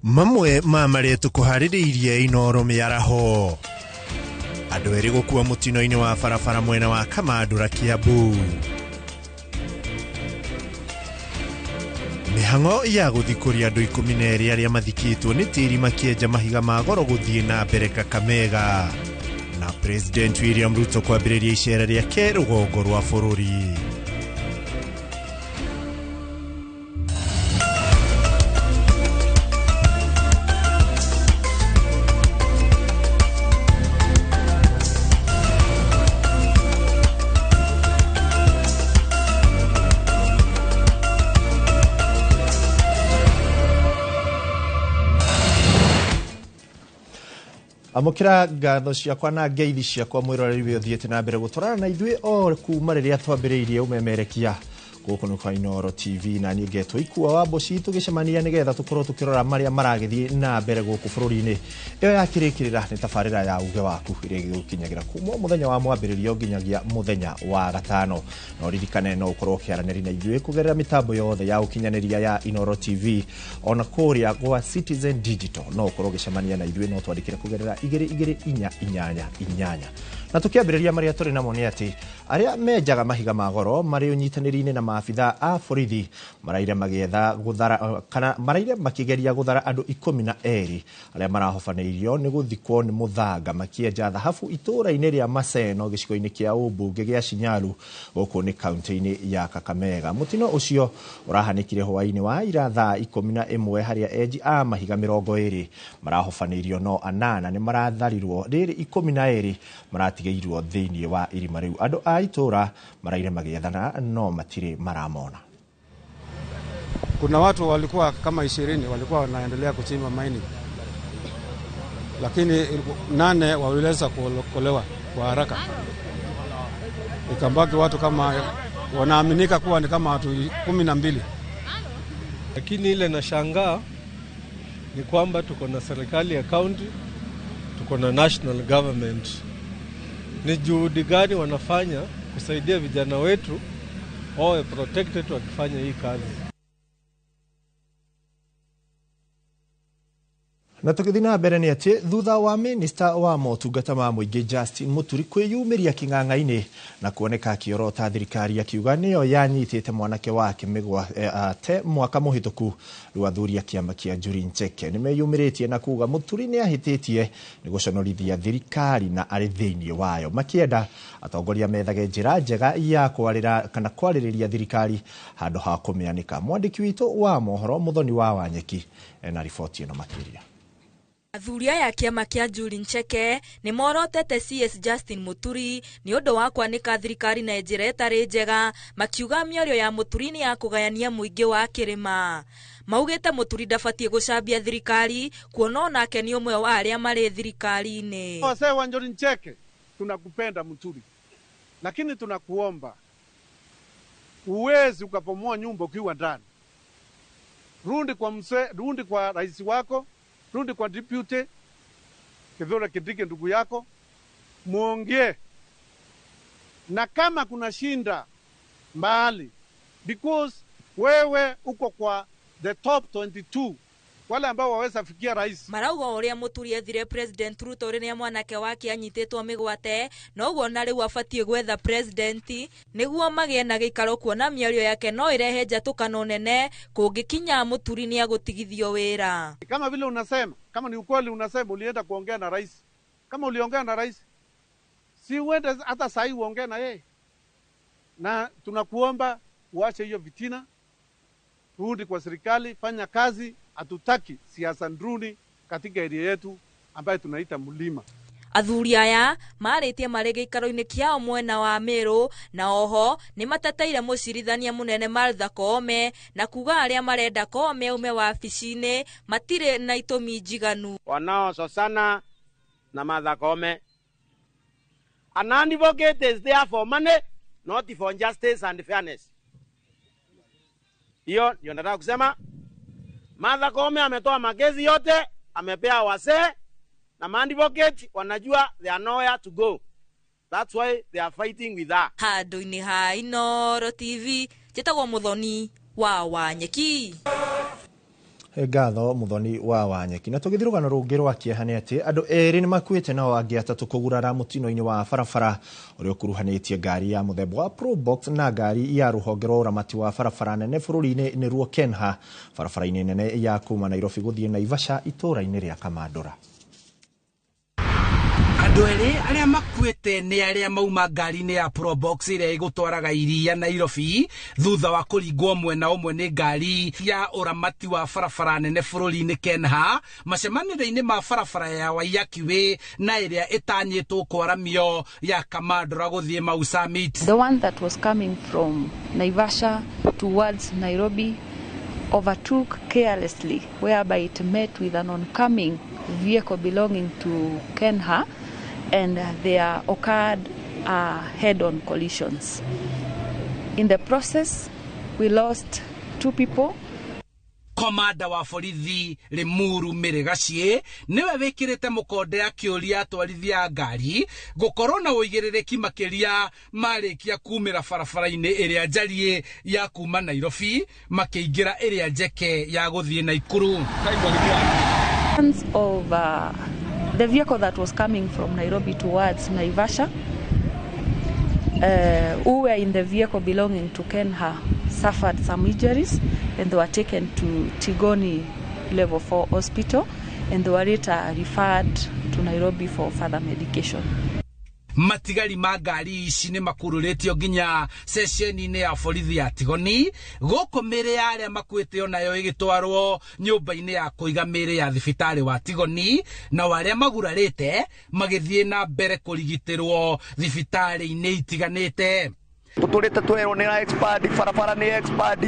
Mamwe mamarĩtu kũharĩrĩirie Inooro mĩaraho. Andũ erĩ gũkua mũtino-inĩ wa barabara mwena wa Kamandũra Kiambu. Mĩhang'o ya gũthikũria andũ 12 arĩa mathikĩtwo nĩ tĩri makĩenja mahiga ma goro gũthiĩ na mbere Kakamega. Na President William Ruto kwambĩrĩria icera rĩake rũgongo rwa bũrũri. Amukira ngatho ciakwa na ngeithi ciakwa mwiroreri wĩothiĩte na mbere gũtwarana na ithuĩ o kuma rĩrĩa twambĩrĩirie umemerekia gũkũ nĩ kwa Inooro TV na niĩ ngetwo Ikua wa Mboci tũgĩcemania nĩgetha tũkorwo tũkĩrora marĩa maragĩthiĩ na mbere gũkũ bũrũri-inĩ. Ĩyo yakĩrĩkĩrĩra nĩ tabarĩra ya uge waku ĩrĩa ĩgũkinyagĩra kuma mũthenya wa mwambĩrĩrio nginyagia mũthenya wa gatano. No ririkane no ũkorwo ũkĩaranĩria na ithuĩ kũgerera mĩtambo yothe ya ũkinyanĩria ya Inooro TV ona kũrĩa gwa Citizen Digital. No ũkorwo ũgĩcemania na ithuĩ no twandĩkĩre kũgerera 2288. Na tukiambĩrĩria marĩa tũrĩ namo nĩ atĩ arĩa menjaga mahiga ma goro marĩ ũnyitanĩri-inĩ na maabitha a borithi maraire magĩetha gũthara kana maraire makĩgeria gũthara andũ 12 arĩa marahobanĩirio nĩ gũthikwo nĩ mũthanga makĩenja thahabu itũũra-inĩ rĩa Maseno gĩcigo-inĩ kĩa ũmbunge gĩa Shinyalu gũkũ nĩ kaunti-inĩ ya Kakamega. Mũtino ũcio ũrahanĩkire hwaĩ-inĩ wa ira thaa 11 harĩa enji a mahiga 20 marahobanĩirio no 8 nĩ maratharirwo rĩrĩ 12 maratigĩirwo thĩinĩ wa irima rĩu. Andũ a itũũra maraire magĩethana no matirĩ maramona. Kuna watu walikuwa kama 20 walikuwa wanaendelea kuchimba maini, lakini 8 waliweza kuokolewa kwa haraka. Ikabaki watu kama wanaaminika kuwa ni kama watu 12. Lakini ile nashangaa ni kwamba tuko na serikali ya county, tuko na national government. Ni juhudi gani wanafanya kusaidia vijana wetu wawe protected wakifanya hii kazi? Na tũgĩthiĩ na mbere nĩ atĩ thutha wa Minister wa motungata ma mũingĩ Justin Muturi kwĩyumĩria kĩng'ang'a-inĩ na kuoneka akĩorota thirikari akiuga nĩyo yanyitĩte mwanake wake te mwaka mũhĩtũku rĩu athuri a kĩama kĩa Njuri Ncheke nĩmeyumĩrĩtie na kuga Muturi nĩahĩtĩtie nĩ gũconorithia thirikari na arĩ thĩinĩ wayo, makĩenda atongoria methage njĩra njega ya kwarĩrĩria thirikari handũ ha kũmĩanĩka. Mwandĩki witũ wa mohoro Muthoni wa Wanyeki ena riboti ĩno makĩria. Athuri aya kĩama kĩa Njuri Ncheke nĩ morotete CS Justin Muturi nĩ ũndũ wa kwanĩka thirikari na njĩra ĩtarĩ njega, makiuga mĩario ya Muturi nĩ ya kũgayania mũingĩ wa kĩrĩma. Maugĩte Muturi ndabatiĩ gũcambia thirikari kuona onake nĩ ũmwe wa arĩa marĩ thirikari-inĩ. Wazee wa Njuri Ncheke, tunakupenda Muturi, lakini tunakuomba uwezi ukapomoa nyumba ukiwa ndani. Rundi kwa rais wako, rundi kwa deputy Kithure Kindiki ndugu yako, muongee. Na kama kuna shinda mbali, because wewe uko kwa the top 22 wale ambao waweza fikia rais. Marauga ũrĩa Muturi ethire President Ruto rĩrĩa mwanake wake anyitĩtwo mĩgwate, no ũguo na rĩu abatiĩ gwetha president nĩguo magĩe na gĩikaro kuona mĩario yake no ĩrehe njatũkano nene kũngĩkinya Muturi nĩ agũtigithio wĩra. Kama vile unasema, kama ni ukweli unasema ulienda kuongea na rais. Kama uliongea na rais, si uende hata saa hii uongee na yeye. Na tunakuomba uache hiyo vitina, rudi kwa serikali, fanya kazi. Hatutaki siasa ndruni katika area yetu ambayo tunaita Mlima. Athuri aya marĩtie marĩ gĩikaro-inĩ kĩao mwena wa Meru na oho nĩ mateteire mũcirithania mũnene Martha Koome na kuga arĩa marenda Koome ume wabici-inĩ matirĩ na itũmi njiganu. Wanaososana na Martha Koome. An advocate is there for money, not for justice and fairness. Hiyo ndio nataka kusema. Martha Koome ametoa makesi yote, amepea wasee na advocate wanajua they are nowhere to go. That's why they are fighting with her. Handũ-inĩ ha Inooro TV, njĩtagwo Muthoni wa Wanyeki. Ngatho Muthoni wa Wanyeki. Na tugithii rugano rungi rwa kieha ni ati andu eri ni makuite nao angi atatu kugurara mutino-ini wa barabara uria ukuruhanitie ngari ya muthemba wa Probox na ngari ya ruhonge rwa uramati wa barabara nene bururi-ini ni ruo Kenha barabara-ini nene ya kuma Nairobi guthie Naivasha itura-ini ria Kamandura. Andu eri aria makuite ni aria mauma ngari-ini ya Probox iria igutwaraga iria Nairobi thutha wa kuringwo mwena umwe ni ngari ya uramati wa barabara nene bururi-ini Kenha macemaniro-ini ma barabara ya Waiyaki na iria itanyitwo kwaramio ya Kamandura guthie Mau Summit. The one that was coming from Naivasha towards Nairobi overtook carelessly, whereby it met with an oncoming vehicle belonging to Kenha, and there occurred head-on collisions. In the process, we lost 2 people. Komanda wa borithi Limuru Mirigacie niwe wikirite mukonde akiuria atwarithia ngari gukorwo na uigiririki makiria marikia kumira barabara-ini iria njarie ya kuma Nairobi makiingira iria njeke ya guthie Naikuru. Of the vehicle that was coming from Nairobi towards Naivasha, who were in the vehicle belonging to Kenha, suffered some injuries, and they were taken to Tigoni Level 4 Hospital, and they were later referred to Nairobi for further medication. Matigari ma ngari ici ni makururitio nginya sesheni-ini ya borithi ya Tigoni guku miri ya aria makuite onayo igitwarwo nyumba-ini ya kuiga miri ya thibitari wa Tigoni na waria magurarite magithie na mbere kurigitirwo thibitari-ini itiganite. Tuturite twero ni expert barabara ni expert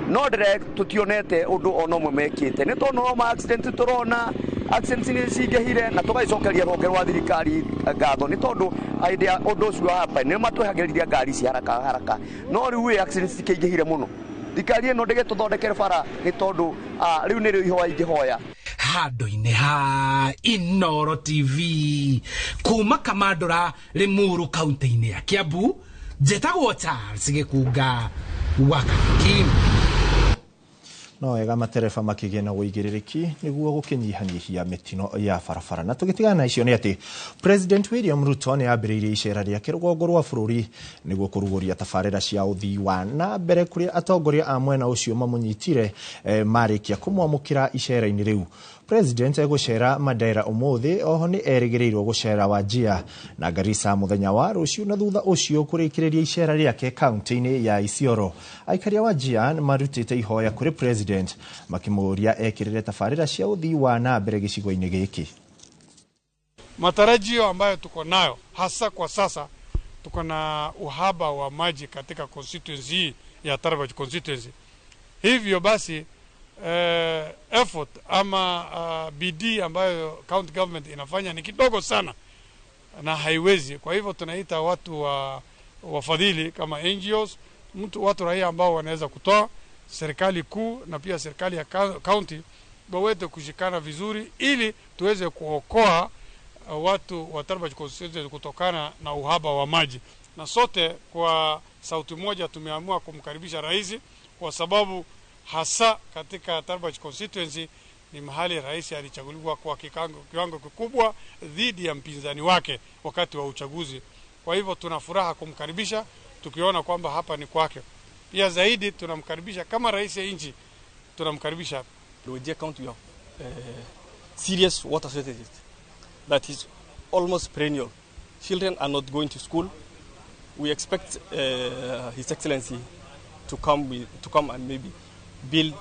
no direct tutionete undu ono mwe mekite ni to no ma accident turona accident ni cingehire na tugaicokeria rwonge rwa thirikari ngatho ni tondu idea undu ucio hapa ni matwehagiriria ngari cia haraka no riu accident cikingehire muno thirikari no ndege tuthondekere bara ni tondu riu ni rio ihoya ingihoya handu-ini ha Inoro TV kuma Kamandura Limuru kaunti-ini ya Kiambu jetagwo Charles Gikunga Wakaki. No wega matereba makigia na uigiririki niguo gukinyihanyihia mitino ya barabara. Na tugitigana na icio ni ati President William Ruto ni ambiriirie icera riake rugongo rwa bururi niguo kuruguria tabarira cia uthii wa na mbere kuri atongoria a mwena ucio mamunyitire marikia kumwamukira icera-ini riu. President egucera Mandera umuthi oho ni erigirirwo gucera Wajir na Garissa muthenya wa rucio na thutha ucio kurikiriria icera riake kaunti-ini ya Isiolo. Aikaria Wajir marutite ihoya kuri President makimuria ekirire tabarira cia uthii wa na mbere gicigo-ini giki. Matarajio ambayo tuko nayo hasa kwa sasa tuko na uhaba wa maji katika constituency ya Tarbaj constituency. Hivyo basi effort ama bidii ambayo county government inafanya ni kidogo sana na haiwezi. Kwa hivyo tunaita watu wa wafadhili kama NGOs, watu raia ambao wanaweza kutoa, serikali kuu na pia serikali ya county waweze kushikana vizuri ili tuweze kuokoa watu wa Tarbaj constituency kutokana na uhaba wa maji. Na sote kwa sauti moja tumeamua kumkaribisha rais kwa sababu hasa katika Tarbaj constituency ni mahali rais alichaguliwa kwa kiwango kikubwa dhidi ya mpinzani wake wakati wa uchaguzi. Kwa hivyo tuna furaha kumkaribisha tukiona kwamba hapa ni kwake. Pia zaidi tunamkaribisha kama rais ya nchi, tunamkaribisha. Wajir County we have serious water shortages that is almost perennial. Children are not going to school. We expect His Excellency to come and maybe build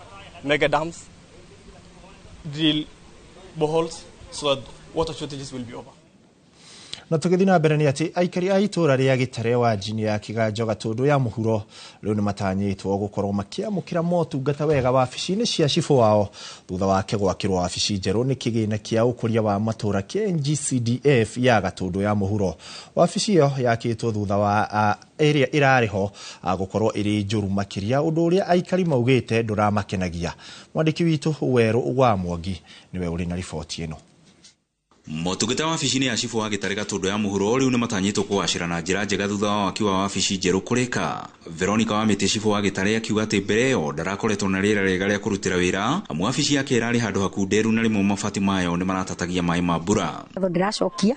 mega dams, drill boreholes so that water shortages will be over. Na tugithina mbere ni ati aikari a itura ria Gitare wa jini ya Kiganjo Gatundu ya muhuro riu ni matanyitwo gukorwo makiamukira motungata wega wabici-ini cia cifu wao thutha wake gwakirwo wabici njeru ni kigina kia ukuria wa matura KNGCDF ya Gatundu ya muhuro. Wabici iyo yakitwo thutha wa area irariho gukorwo iri njuru makiria undu uria aikari maugite nduramakenagia. Mwandiki witu Weru wa Mwangi niwe uri na riboti ino. Motungata wabici-inĩ ya cibũ wa Gĩtare Gatũndũ ya mũhuro rĩu nĩ matanyĩtwo kũgacĩra na njĩra njega thutha wa waki wa wabici njerũ kũrĩka. Veronica Wamĩtĩ cibũ wa Gĩtare akiuga atĩ mbere ĩyo ndarakoretwo na rĩera rĩega rĩa kũrutĩra wĩra, amu wabici yake ĩrarĩ handũ hakunderu na rĩmwe mabati mayo nĩ maratatagia maĩ ma mbura. Ndĩracokia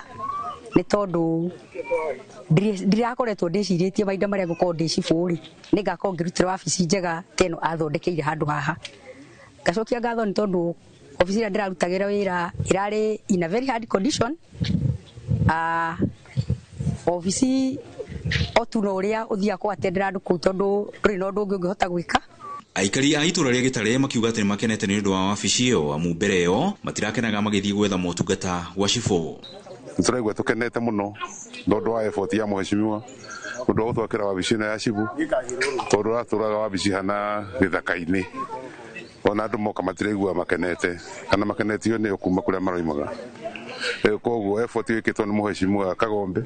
nĩ tondũ ndirakoretwo ndĩcirĩtie mahinda marĩa ngũkorwo ndĩ cibũ-rĩ nĩ ngakorwo ngĩrutĩra wabici njega teno athondekeire handũ haha. Ngacokia ngatho nĩ tondũ ofisi ĩrĩa ndĩrarutagĩra wĩra ĩrarĩ in a very hard condition. Ofisi otuno ũrĩa ũthiaga kũatendera andũ kũu tondũ ndũrĩ na ũndũ ũngĩ ũngĩhota gwĩka. Aikari a itũra rĩa Gĩtare makiuga atĩ nĩ makenete nĩ ũndũ wa wabici ĩyo, amu mbere ĩyo matirakenaga magĩthiĩ gwetha motungata gwa cibũ. Tũraigua tũkenete mũno tondũ wa effort ya mheshimiwa ũndũ wa gũtwakĩra wabici ĩno ya cibũ, tondũ ratũraga wabici hana gĩthaka-inĩ. Ona andũ moka matiraigua makenete kana makenetio nĩ kuma kũrĩa maroimaga. Koguo effort ĩkĩtwo nĩ mheshimiwa Kagombe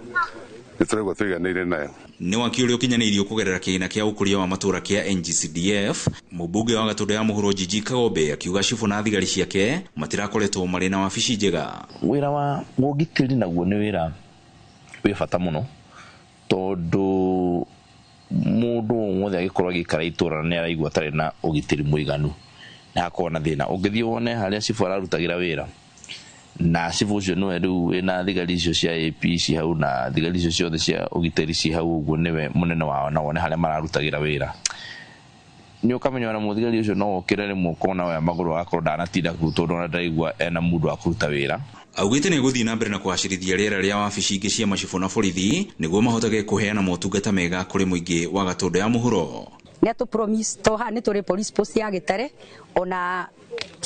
nĩtũraigua tũiganĩire nayo. Nĩ waki ũrĩa ũkinyanĩirio kũgerera kĩgĩna kĩa ũkũria wa matũra kĩa NGCDF, mũmbunge wa Gatũndũ ya mũhuro Gigi Kagombe akiuga cibũ na thigari ciake matirakoretwo marĩ na wabici njega. Wĩra wa ũgitĩri naguo nĩ wĩra wĩ bata mũno tondũ mũndũ wothe agĩkorwo agĩikara itũra nĩ araigua atarĩ na ũgitĩri mũiganu na akorwo na thĩna. Ũngĩthiĩ wone harĩa cibũ ararutagĩra wĩra na cibũ ũcio nĩwe rĩu wĩna thigari icio cia AP ci hau na thigari icio ciothe cia ũgitĩri ci hau, ũguo nĩwe mũnene wao na wone harĩa mararutagĩra wĩra, nĩ ũkamenya ona mũthigari ũcio no okĩre rĩmwe ũkona oya magũrũ agakorwo ndanatinda kũu tondũ ona ndaigua ena mũndũ wa kũruta wĩra. Augĩte nĩ gũthiĩ na mbere na kũgacĩrithia rĩera rĩa wabici ingĩ cia macibũ na borithi nĩguo mahotage kũheana motungata mega kũrĩ mũingĩ wa Gatũndũ ya mũhuro. Nĩ atũ promise toha nĩ tũrĩ police post ya Gĩtare, ona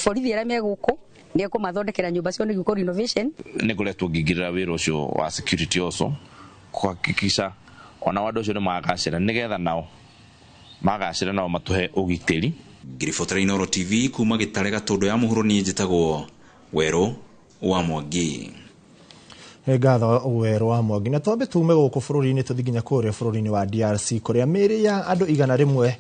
borithi arĩa megũkũ nĩ kũmathondekera nyũmba cio nĩguo renovation. Nĩ ngoretwo ngĩingĩrĩra wĩra ũcio wa security also kuhakikisha ona andũ acio nĩ magacĩra nĩgetha nao magacĩra nao matũhe ũgitĩri. Ngiribotera Inooro TV kuma Gĩtare Gatũndũ ya mũhuro niĩ njĩtagwo Werũ wa Mwangi. Ngatho Werũ wa Mwangi. Na twambe tume gũkũ bũrũri-inĩ tũthiĩ nginya kũrĩa bũrũri-inĩ wa DRC kũrĩa mĩĩrĩ ya andũ 100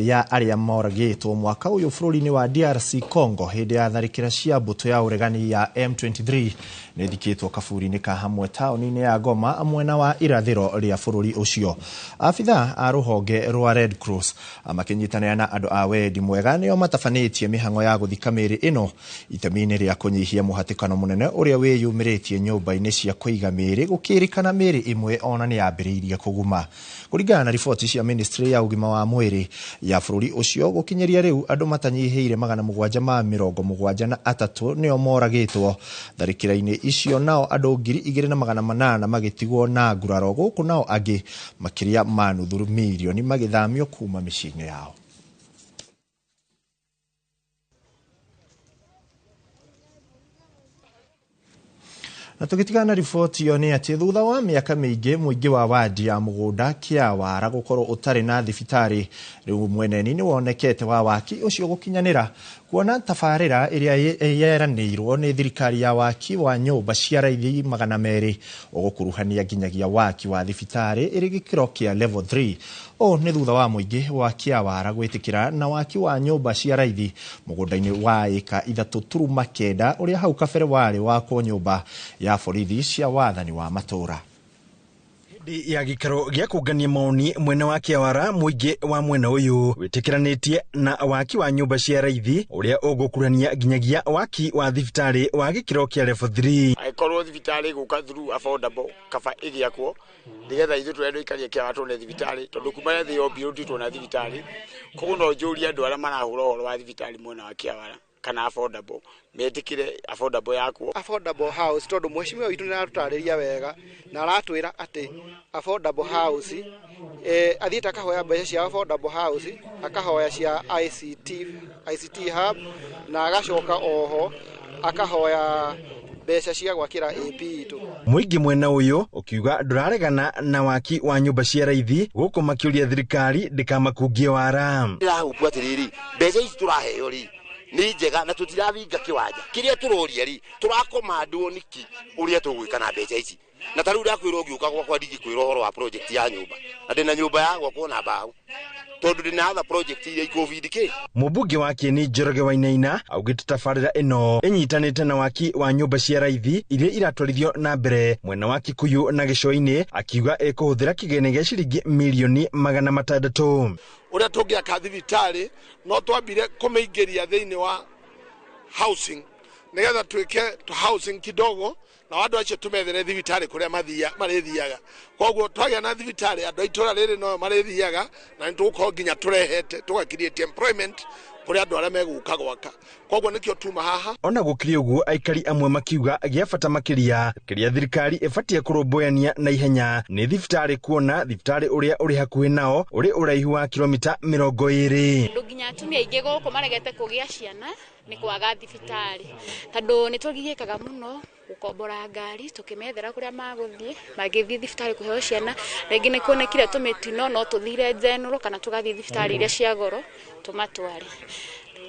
ya arĩa moragĩtwo mwaka ũyũ bũrũri-inĩ wa DRC Congo hĩndĩ ya tharĩkĩra cia mbũtũ ya ũregani ya M23 nĩ thikĩtwo kaburi-inĩ ka hamwe taũni-inĩ ya Goma mwena wa irathĩro rĩa bũrũri ũcio. Abitha a rũhonge rwa Red Cross makĩnyitanĩra na andũ a wendi mwega nĩo matabanĩtie mĩhang'o ya gũthika mĩĩrĩ ĩno itemi-inĩ rĩa kũnyihia mũhatĩkano mũnene ũrĩa wĩyumĩrĩtie nyũmba-inĩ cia kũiga mĩĩrĩ, gũkĩrĩkana mĩĩrĩ ĩmwe ona nĩ yambĩrĩirie kũguma. Kũringana na riboti cia ministry ya ũgima wa mwĩrĩ ya bũrũri ũcio, gũkinyeria rĩu andũ matanyihĩire 773 nĩo moragĩtwo tharĩkĩra-inĩ icio, nao andũ 2,800 magĩtigwo na nguraro, gũkũ nao angĩ makĩria ma nuthu milioni magĩthamio kuma mĩciĩ-inĩ yao. Na tũgĩtigana riboti yo nĩ atĩ thutha wa mĩaka mĩingĩ mũingĩ wa wadi ya mũgũnda Kĩawara gũkorwo ũtarĩ na thibitarĩ, rĩu mweneni nĩ wonekete wa waki ũcio gũkinyanĩra kuona tabarĩra ĩrĩa yeranĩirwo nĩ thirikari ya waki wa nyũmba cia raithi 200 ũgũkuruhania nginyagia waki wa thibitarĩ ĩrĩ gĩkĩro kĩa level 3. O nĩ thutha wa mũingĩ wa Kĩawara gwĩtĩkĩra na waki wa nyũmba cia raithi mũgũnda-inĩ wa ĩka 3.9 ũrĩa hau kabere warĩ wakwo nyũmba ya borithi cia wathani wa matũra. Ya gĩkaro gĩa kũngania maoni mwena wa Kĩawara, mũingĩ wa mwena ũyũ wĩtĩkĩranĩtie na waki wa nyũmba cia raithi ũrĩa ũgũkurania nginyagia waki wa thibitarĩ wa gĩkĩro kĩa level 3. Aikorwo thibitarĩ gũka through affordable kaba ĩgĩakwo nĩgetha ithuĩ tũrenda ikaria Kĩawara tuone thibitarĩ tondũ kuma thĩ yombi rũtitwo na thibitarĩ. Koguo no njũria andũ arĩa marahũra ũhoro wa thibitarĩ mwena wa Kĩawara kana affordable metikire affordable yakwo affordable house tondũ mheshimiwa witũ nĩ aratutarĩria wega na aratwĩra atĩ affordable house athiĩte akahoya mbeca cia affordable house, akahoya cia ICT hub na agacoka oho akahoya mbeca cia gwakĩra AP itũ. Mũingĩ mwena ũyũ ũkiuga ndũraregana na waki wa nyũmba cia raithi, gũkũ makĩũria thirikari ndĩkamakungie wara. Ndĩrahumbwo atĩrĩrĩ, mbeca ici tũraheo rĩ nĩ njega na tũtiravinga kĩwanja kĩrĩa tũroria rĩ tũrakomandwo nĩki ũrĩa tũgwĩka na mbeca ici. na taru ndakwirwo ngiuka kwa ndigi kwirwo horo wa project ya nyumba na ndina nyumba ya gwakwo na mbao tondu ndina other project iria covid ke Mubunge wa Kieni Njoroge Wainaina augite tabarira ino inyitanite na waki wa nyumba cia raithi iria iratwarithio na mbere mwena wa Kikuyu na Gicoi-ini akiuga ekuhuthira kigene gia ciringi milioni 600 uria tungiaka thibitari no twambire kumeingiria thiini wa housing nigetha twike to housing kidogo na wandu acio tumethere thibitari kuria marithiaga koguo twagia na thibitari andu aitura riri no marithiaga na nitugukorwo nginya turehete tugakirietie employment kuri andu aria meguka gwaka koguo nikio tuma haha ona gukiri uguo aikari amwe makiuga gia bata makiria kiria thirikari ibatie kurumboyania na ihenya ni thibitari kuona thibitari uria uri hakuhi nao uri uraihu wa kilomita 20 nduginya atumia ingi guku maregete kugia ciana ni kwaga thibitari tondu nitugigikaga muno gukombora ngari tukimethera kuria maguthie magithi thibitari kuheo ciana ringi ni kuonekire tumitino no tuthire general kana tugathi thibitari iria cia goro tumatware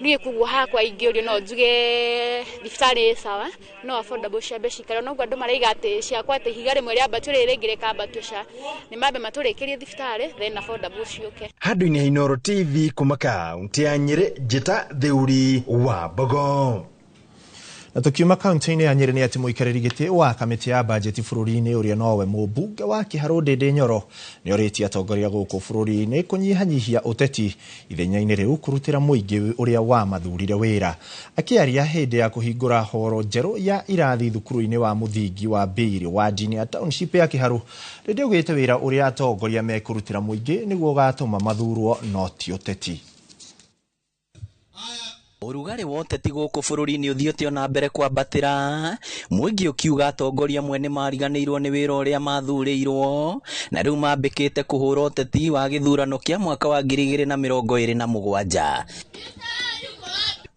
niä kuguo hakwa ingä å rio no njuge thibitari sawa no affordable cia mbeca ikara no andå maraiga atä ciakwa atä higa rä mwe rä ambatio rä rä ngä rä kambatio ca nä mambe matå rä kä rie thibitari then affordable ciuke handå-inä ha Inooro TV kuma kaunti ya Nyeri njita Theuri wa Bogo. Na tukiuma kaunti-inĩ ya Nyeri nĩ ati mũikarĩri gĩtĩ wa kamĩtĩ ya bajeti bũrũri-inĩ ũrĩa nowe mũmbunge wa Kiharu Ndĩndĩ Nyoro nĩ orĩtie atongoria gũkũ bũrũri-inĩ kũnyihanyihia ũteti ithenya-inĩ rĩu kũrutĩra mũingĩ ũrĩa wamathurire wĩra. Akĩaria hĩndĩ ya kũhingũra horo njerũ ya irathi thukuru-inĩ wa mũthingi wa Mbĩrĩ wa ndini ya township ya Kiharu, Ndĩndĩ augĩte wĩra ũrĩa atongoria mekũrutĩra mũingĩ nĩguo ũgatũma mathurwo no ti ũteti. Urugari wa ũteti gũkũ bũrũri-inĩ ũthiĩte na mbere kwambatĩra, mũingĩ ũkiuga atongoria mwene mariganĩirwo nĩ wĩra ũrĩa mathurĩirwo na rĩu mambĩkĩte kũhũra ũteti wa gĩthurano kĩa mwaka wa 2027.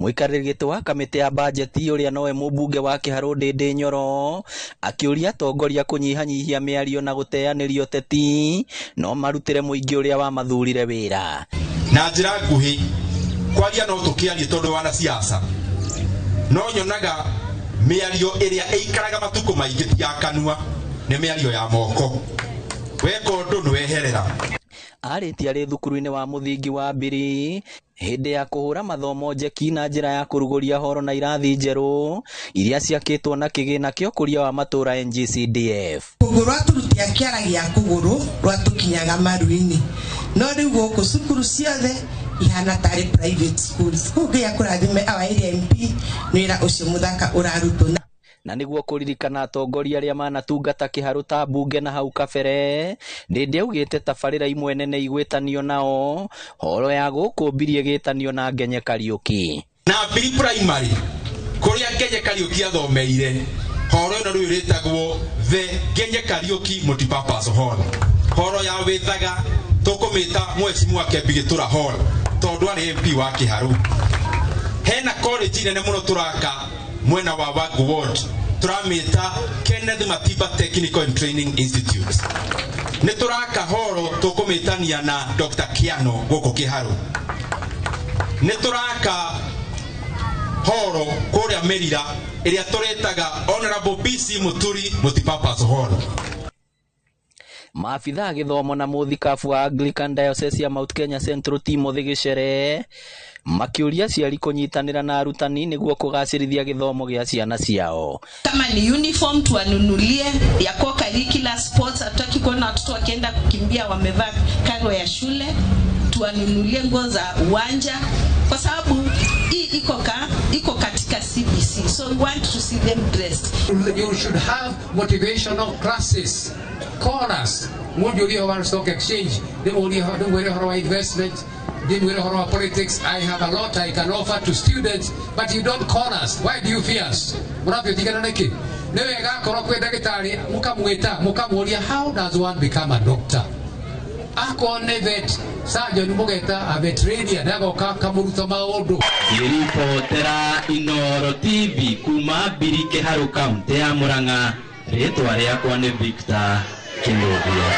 Mũikarĩri gĩtĩ wa kamĩtĩ ya bajeti ũrĩa nowe mũmbunge wa Kiharu Ndĩndĩ Nyoro akĩũria atongoria kũnyihanyihia mĩario na gũteanĩria ũteti no marutĩre mũingĩ ũrĩa wamathurire wĩra. Na njĩra nguhĩ kwaria no tukiarie tondu wana siasa no nyonaga miario iria ikaraga matuko maingi ya kanua ni miario ya moko weko ndu nweherera. Arĩtie arĩ thukuru-inĩ wa mũthingi wa Mbĩrĩ hĩndĩ ya kũhũra mathomo njeki na njĩra ya kũrugũria horo na irathi njerũ iria ciakĩtwo na kĩgĩna kĩa ũkũria wa matũũra NGCDF. Kũgũrũ aturutia kĩara gĩa kũgũrũ rwatũkinyaga maru-inĩ no rĩu gũkũ cukuru ciothe ihana tarĩ private schools kũgĩa kũrathime awa area MP nĩra ũcio mũthaka ũrarutwo na nĩguo kũririkana atongoria arĩa manatungata Kiharu ta mbunge na hau kabere, Ndĩndĩ augĩte tabarĩra imwe nene igwĩtanio nao horo ya gũkũmbirie gĩtanio na Ngenye Kariũki na Mbĩrĩ primary kũrĩa Ngenye Kariũki athomeire horo ĩno rĩu rĩtagwo the Ngenye Kariũki multipurpose hall. Horo ya wĩthaga tũkũmĩta Mheshimiwa Kĩambĩ hall tondu arĩ MP wa Kiharu. Hena college nene mũno tũraka mwena wa Wagu Ward turamita Kenneth Matiba Technical and Training Institute. Nĩ tũraka horo tũkũmĩtania na Dr. Kiano gũkũ Kiharu. Nĩ tũraka horo kũrĩa Merira ĩrĩa tũretaga Honorable BC Muturi multipurpose hall. Maabitha gĩthomo na mũthikabu wa Anglican Diocese ya Mount Kenya Central Timothy Gĩcere makiuria ciari kunyitanira na arutani niguo kugacirithia githomo gia ciana ciao. Kama ni uniform tuwanunulie ya kwa curricular sports, hataki kuona watoto wakienda kukimbia wamevaa karo ya shule, tuwanunulie nguo za uwanja kwa sababu hii iko katika CBC, so we want to see them dressed. You should have motivational classes, corners. Mundu dio wa stock exchange, demo dio wa investment, demo dio wa politics. I have a lot I can offer to students, but you don't corner us. Why do you fear us? Murapitigana neki. Newe gakoro kwe dagitari mukamuria how does one become a doctor? Ako nevet sajo numugeta a veterinarian dagoka kamuruta maondo. Iripotera Inooro TV kuma Mbĩrĩ Kiharu kaunti ya Murang'a, rĩtwa rĩakwa nĩ Victor Kinuthia.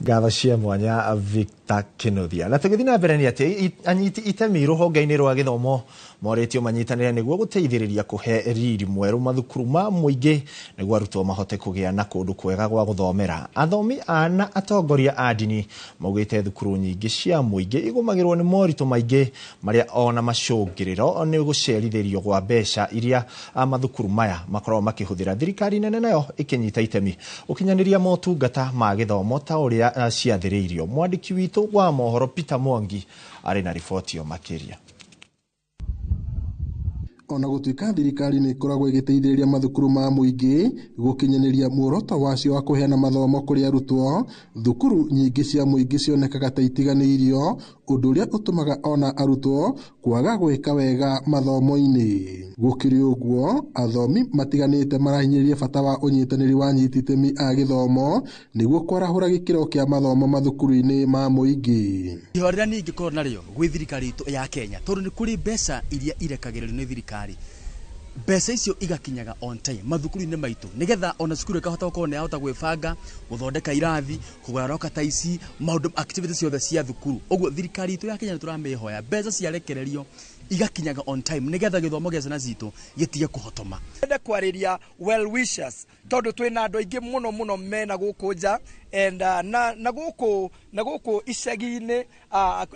ngatho cia mwanya Victor Kinothia. Na tũgĩthiĩ na mbere nĩ atĩ anyiti itemi rũhonge-inĩ rwa gĩthomo moretio manyitanĩre nĩguo gũteithĩrĩria kũhe riri mwerũ mathukuru ma mũingĩ nĩguo arutwo mahote kũgĩa na kũndũ kwega gwa gũthomera. Athomi na atongoria a ndini maugĩte thukuru nyingĩ cia mũingĩ igũmagĩrwo nĩ moritũ maingĩ marĩa ona macũngĩrĩro nĩ gũcerithĩrio gwa mbeca iria mathukuru maya makoragwo makĩhũthĩra. Thirikari nene nayo ĩkĩnyita itemi ũkinyanĩria motungata ma gĩthomo ta ũrĩa ciathĩrĩirio. Mwandĩki witũ wa mohoro Peter Mwangi arĩ na riboti makĩria. Ona gũtuĩka thirikari nĩ ikoragwo igĩteithĩrĩria mathukuru ma mũingĩ gũkinyanĩria muoroto wacio wa kũheana mathomo kũrĩ arutwo, thukuru nyingĩ cia mũingĩ cionekaga ta itiganĩirio, ũndũ ũrĩa ũtũmaga ona arutwo kwaga gwĩka wega mathomo-inĩ. Gũkĩrĩ ũguo, athomi matiganĩte marahinyĩrĩria bata wa ũnyitanĩri wa anyiti itemi a gĩthomo nĩguo kwarahũra gĩkĩro kĩa mathomo mathukuru-inĩ ma mũingĩ. Ihoya rĩrĩa niĩ ingĩkorwo narĩo gwĩ thirikari itũ ya Kenya, tondũ nĩ kũrĩ mbeca iria irekagĩrĩrio nĩ thirikari, mbeca icio igakinyaga on time mathukuru-inĩ maitũ, nigetha ona cukuru ikahota gũkorwo nĩ yahota gwĩbanga, gũthondeka irathi, kũgũra roka ta ici, maũndũ activities ciothe cia thukuru. Ũguo thirikari itũ ya Kenya nĩ tũramĩhoya mbeca ciarekererio igakinyaga on time nigetha gĩthomo gĩa ciana citũ gĩtige kũhotoma. Ndenda kwarĩria well wishers tondũ twĩna andũ aingĩ mũno mena gũkũ nja and na gũkũ icagi-inĩ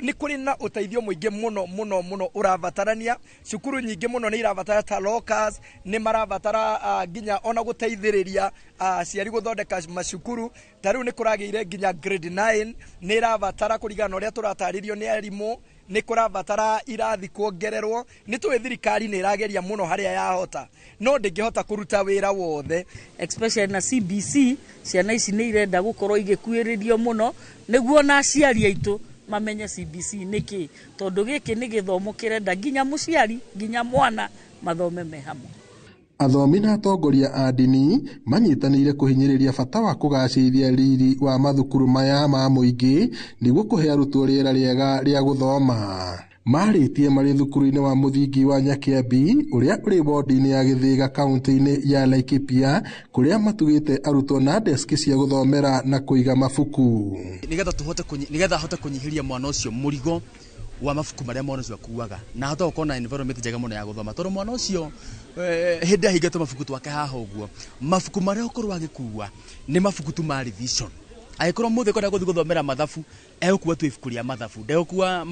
nĩ kũrĩ na ũteithio mũingĩ mũno ũrabatarania. Cukuru nyingĩ mũno nĩ irabatara ta lockers, nĩ marabatara nginya ona gũteithĩrĩria ciari gũthondeka macukuru. Ta rĩu nĩ kũragĩire nginya grade 9 nĩ irabatara kũringana ũrĩa tũratarĩrio nĩ arimũ, nĩ kũrabatara irathi kuongererwo. Nĩ tũĩ thirikari nĩ irageria mũno harĩa yahota, no ndĩngĩhota kũruta wĩra wothe, especially na CBC. Ciana ici nĩ irenda gũkorwo igĩkuĩrĩrio mũno nĩguo na aciari aitũ mamenye CBC nĩkĩ, tondũ gĩkĩ nĩ gĩthomo kĩrenda nginya mũciari nginya mwana mathome me hamwe. Athomi na atongoria a ndini manyitanĩire kũhinyĩrĩria bata wa kũgacĩrithia riri wa mathukuru maya ma mũingĩ nĩguo kũhe arutwo rĩera rĩega rĩa gũthoma. Marĩtie marĩ thukuru-inĩ wa mũthingi wa Nyakĩambi ũrĩa ũrĩ wondi-inĩ ya Gĩthĩga kaunti-inĩ ya Laikipia, kũrĩa matugĩte arutwo na deski cia gũthomera na kũiga mabuku. Nigetha ahote kũnyihĩria mwana ũcio mũrigo wa mabuku marĩa mwana ũcio akuaga, na ahote gũkorwo na environment njega mũno ya gũthoma, tondũ mwana ũcio hĩndĩ ahingĩtwo mabuku twake haha ũguo, mabuku marĩa ũkorwo agĩkua nĩ mabuku tu ma revision. Agĩkorwo mũthĩ kwenda gũthiĩ gũthomera mathabu, egũkua tu ibuku rĩa mathabu, ndegũkua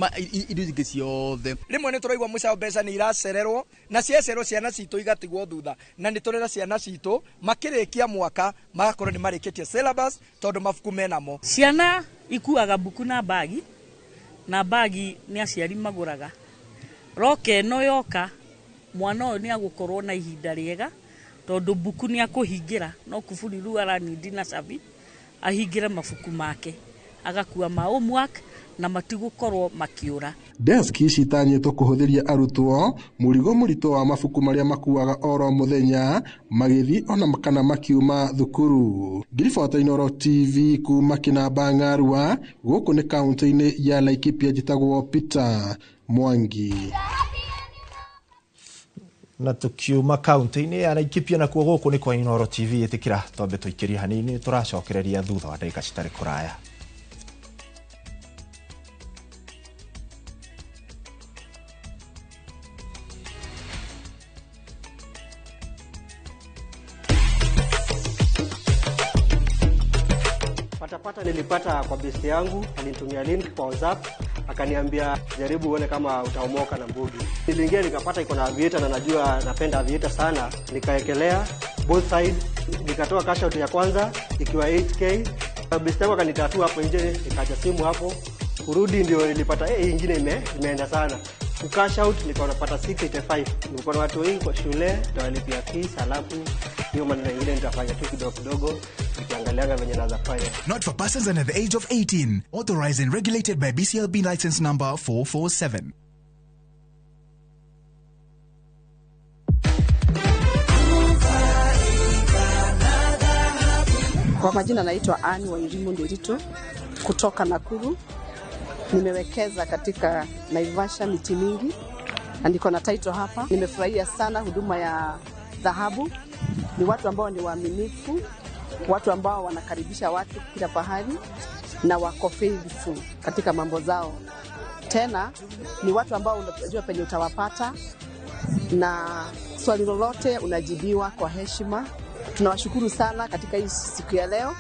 indo ingĩ ciothe. Rĩmwe nĩ tũraigua mũcaũ mbeca nĩ iracererwo, na ciacererwo ciana citũ igatigwo thutha, na nĩ tũrera ciana citũ makĩrĩkia mwaka magakorwo nĩ marĩkĩtie syllabus tondũ mabuku menamo. Ciana ikuaga buku na bagi, na bagi nĩ aciari magũraga. Roke no yoka mwana ũyũ nĩ agũkorwo na ihinda rĩega, tondũ buku nĩ akũhingĩra, no kuburi rĩu aranindi na cabi ahingĩre mabuku make, agakua ma homework na matigũkorwo makĩũra. Deski ici itanyĩtwo kũhũthĩria arutwo mũrigo mũritũ wa mabuku marĩa makuaga oro mũthenya magĩthiĩ ona kana makiuma thukuru. Ngiribota Inooro TV kuma Kinamba Ng'arua, gũkũ nĩ kaunti-inĩ ya Laikipia, njĩtagwo Peter Mwangi. Na tukiuma kaunti-inĩ ya Laikipia nakuo gũkũ nĩ kwa Inooro TV, ĩtĩkĩra twambe tũikĩrie hanini, tũracokereria thutha wa ndagĩka citarĩ kũraya. Patapata nilipata kwa besti yangu, alinitumia link kwa WhatsApp, akaniambia jaribu uone kama utaomoka na mbugi. Niliingia nikapata iko na aviator na najua napenda aviator sana, nikaekelea both sides, nikatoa cash out ya kwanza ikiwa 8k. Besti yangu akanitatua hapo nje, nikaja simu hapo. Kurudi ndio nilipata hii nyingine imeenda sana. Cash out nikaona pata 685. Nilikuwa na watu wengi kwa shule, ndio walipia fees, alafu hiyo maneno mengine nitafanya tu kidogo. Not for persons under the age of 18. Authorized and regulated by BCLB license number 447. Kwa majina naitwa Anne Wairimu Ndirito kutoka Nakuru. Nimewekeza katika Naivasha miti mingi na niko na title hapa. Nimefurahia sana huduma ya dhahabu. Ni watu ambao ni waaminifu, watu ambao wanakaribisha watu kila pahali. na wako faithful katika mambo zao. Tena ni watu ambao unajua penye utawapata, na swali lolote unajibiwa kwa heshima. Tunawashukuru sana katika hii siku ya leo.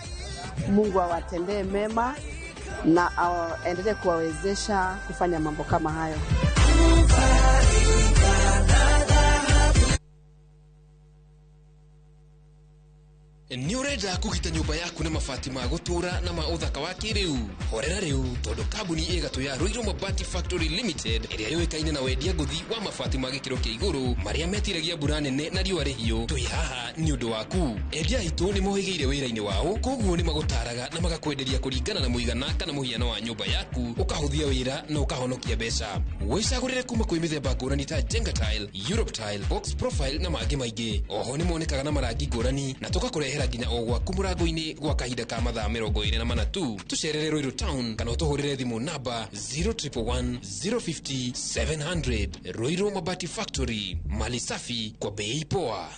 Mungu awatendee mema na aendelee kuwawezesha kufanya mambo kama hayo. Ni urenda kugita nyumba yaku na mabati ma gutura na ma uthaka wa kiriu. Horera riu tondu kambuni igatu ya Ruiru Mabati Factory Limited iria yoikaine na wendia nguthi wa mabati ma gikiro kia iguru maria metiragia mbura nene na riua rihiu. Twi haha ni undu waku. Endia itu ni mohigeire wira-ini wao, koguo ni magutaraga na magakwenderia kuringana na muigana kana muhiano wa nyumba yaku, ukahuthia wira na ukahonokia mbeca. Wicagurire kuma kwi mithemba ngurani ta Jenga Tile, Europe Tile, Box Profile na mangi maingi. Oho ni monekaga na marangi ngurani na tugakurehera nginya o gwaku murango-ini gwa kahinda ka mathaa 24 tu. Tucerere Ruiru Town kana utuhurire thimu namba 0111 050 700. Ruiru Mabati Factory, mali safi kwa bei poa.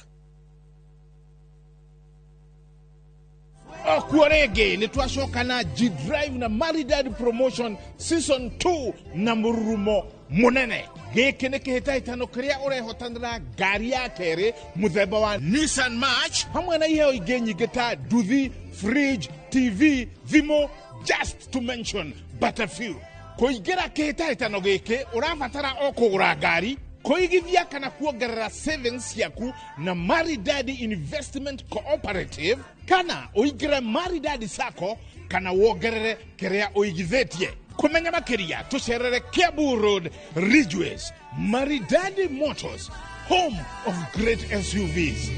Okuarege ni twashoka na G-Drive na Maridad Promotion Season 2 na mururumo munene. Geke ne kihitaitano kiria urehotanira gari ya kere muthemba wa Nissan March hamwe na iheo igenyi geta duthi, fridge, TV, thimo, just to mention Butterfuel. Kuingira kihitaitano geke urabatara o kugura gari, kuigithia kana kuongerera savings yaku na Maridadi Investment Cooperative, kana uigire Maridadi Sacco kana wongerere kiria uigithitie. Kumenya makiria tucerere Kiambu Road, Ridgeways. Maridadi Motors, home of great SUVs.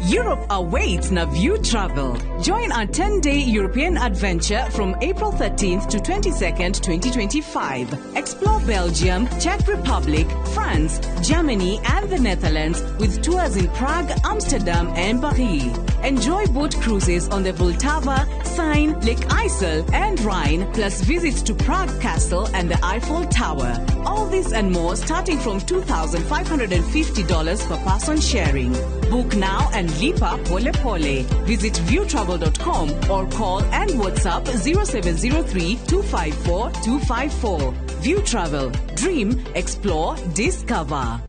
Europe awaits na View Travel. Join our 10-day European adventure from April 13th to 22nd, 2025. Explore Belgium, Czech Republic, France, Germany, and the Netherlands with tours in Prague, Amsterdam, and Paris. Enjoy boat cruises on the Vltava, Seine, Lake Isle, and Rhine, plus visits to Prague Castle and the Eiffel Tower. All this and more starting from $2,550 per person sharing. Book now and lipa pole pole. Visit viewtravel.com or call and WhatsApp 0703 254 254. View Travel. Dream, explore, discover.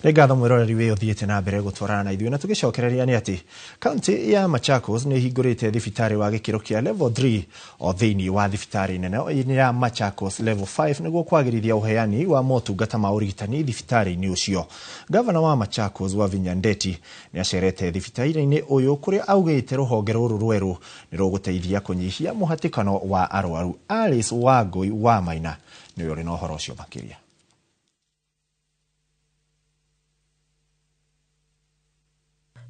Ngatho mwiroreri we uthiite na mbere gutwarana na ithuĩ na tugicokereria ni ati kaunti ya Machakos ni hingurite thibitari wa gikiro kia level 3 o thiini wa thibitari nene ya Machakos level 5 niguo kwagirithia uheani wa motungata ma urigitani thibitari-ini ucio. Gavana wa Machakos Wavinya Ndeti ni acerete thibitari-ini uyu kuria augite ruhonge ruru rweru ni ruguteithia kunyihia muhatikano wa arwaru. Alice Wangui wa Maina ni uri no horo ucio makiria.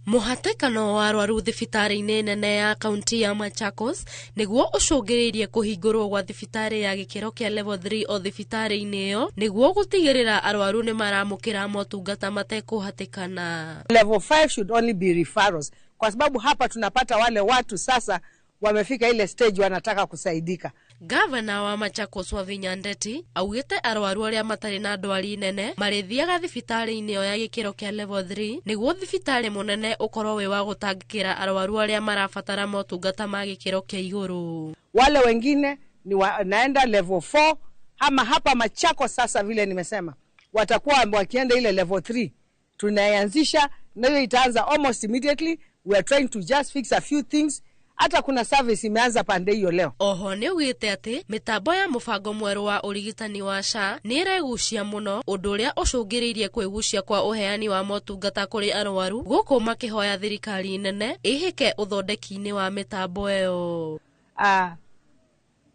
Muhatikano wa arwaru thibitari-ini nene ya kaunti ya Machakos niguo ucungiririe kuhingurwo gwa thibitari ya gikiro kia level 3 o thibitari-ini iyo niguo gutigirira arwaru ni maramukira motungata matekuhatikana. Level 5 should only be referrals, kwa sababu hapa tunapata wale watu sasa wamefika ile stage wanataka kusaidika. Gavana wa Machakos Wavinya Ndeti augite arwaru aria matari na ndwari nene marithiaga thibitari-ini iyo ya gikiro kia level 3 niguo thibitari munene ukorwo wi wa gutangikira arwaru aria marabatara motungata ma gikiro kia iguru. Wale wengine ni naenda level 4 ama hapa Machakos sasa vile nimesema watakuwa wakienda ile level 3 tunaanzisha na itaanza almost immediately. We are trying to just fix a few things. Hata kuna service imeanza pande hiyo leo. Oho ni ugite ati mitambo ya mubango mweru wa urigitani wa SHA ni iregucia muno undu uria ucungiriirie kwigucia kwa uheani wa motungata kuri arwaru guku makihoya thirikari nene ihike uthondeki-ini wa mitambo iyo.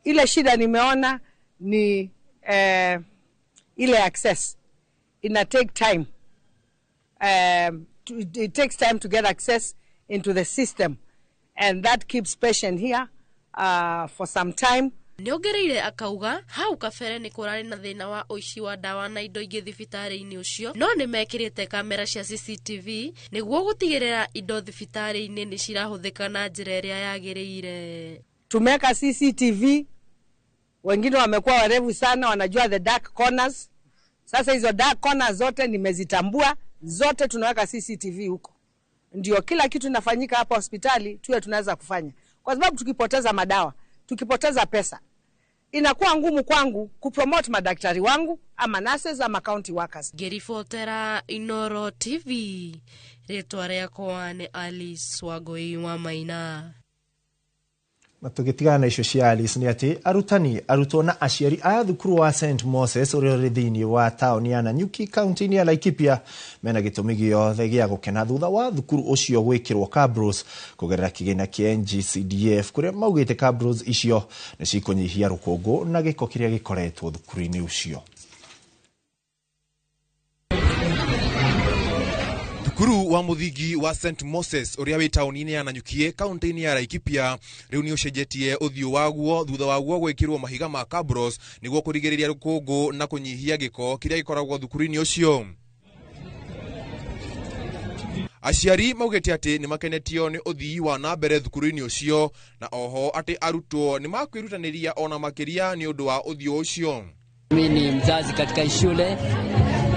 Ile shida nimeona ni ile access ina take time. It takes time to get access into the system. And that keeps patient here for some time. Niongereire akauga hau kabere ni kurari na thina wa uici wa dawa na indo ingi thibitari-ini ucio no ni mekirite kamera cia CCTV niguo gutigirira indo thibitari-ini ni cirahuthika na njira iria yagiriire. Tumeka CCTV Wengine wamekuwa warevu sana, wanajua the dark corners. Sasa hizo dark corners zote nimezitambua, zote tunaweka CCTV huko. Ndio kila kitu inafanyika hapa hospitali tuwe tunaweza kufanya. Kwa sababu tukipoteza madawa, tukipoteza pesa, inakuwa ngumu kwangu kupromote madaktari wangu ama nurses ama county workers. Gerifotera Inoro TV. Ritwa riakwa ni Alice Wagoi wa Maina. Na tugitigana na icio cia Alice ni ati arutwo na aciari a thukuru wa St Moses uri thini wa tauni ya Nanyuki county ya Laikipia mena gitumi giothe gia gukena thutha wa thukuru ucio gwikirwo cabros kugerera kigina kia NGCDF kuria maugite cabros icio ni cikunyihia rukungu na giko kiria gikoretwo thukuru-ini ucio. Thukuru wa muthingi wa St Moses uria wi tauni-ini ya Nanyuki county-ini ya Laikipia riu ni ucenjetie uthio waguo thutha waguo gwikirwo mahiga ma cabros niguo kurigiriria rukungu na kunyihia giko kiria gikoragwo thukuru-ini ucio. Aciari maugite ati ni makenetio ni uthii wa na mbere thukuru-ini ucio na oho ati arutwo ni makwirutaniria ona makiria ni undu wa uthio ucio. Mimi ni mzazi katika shule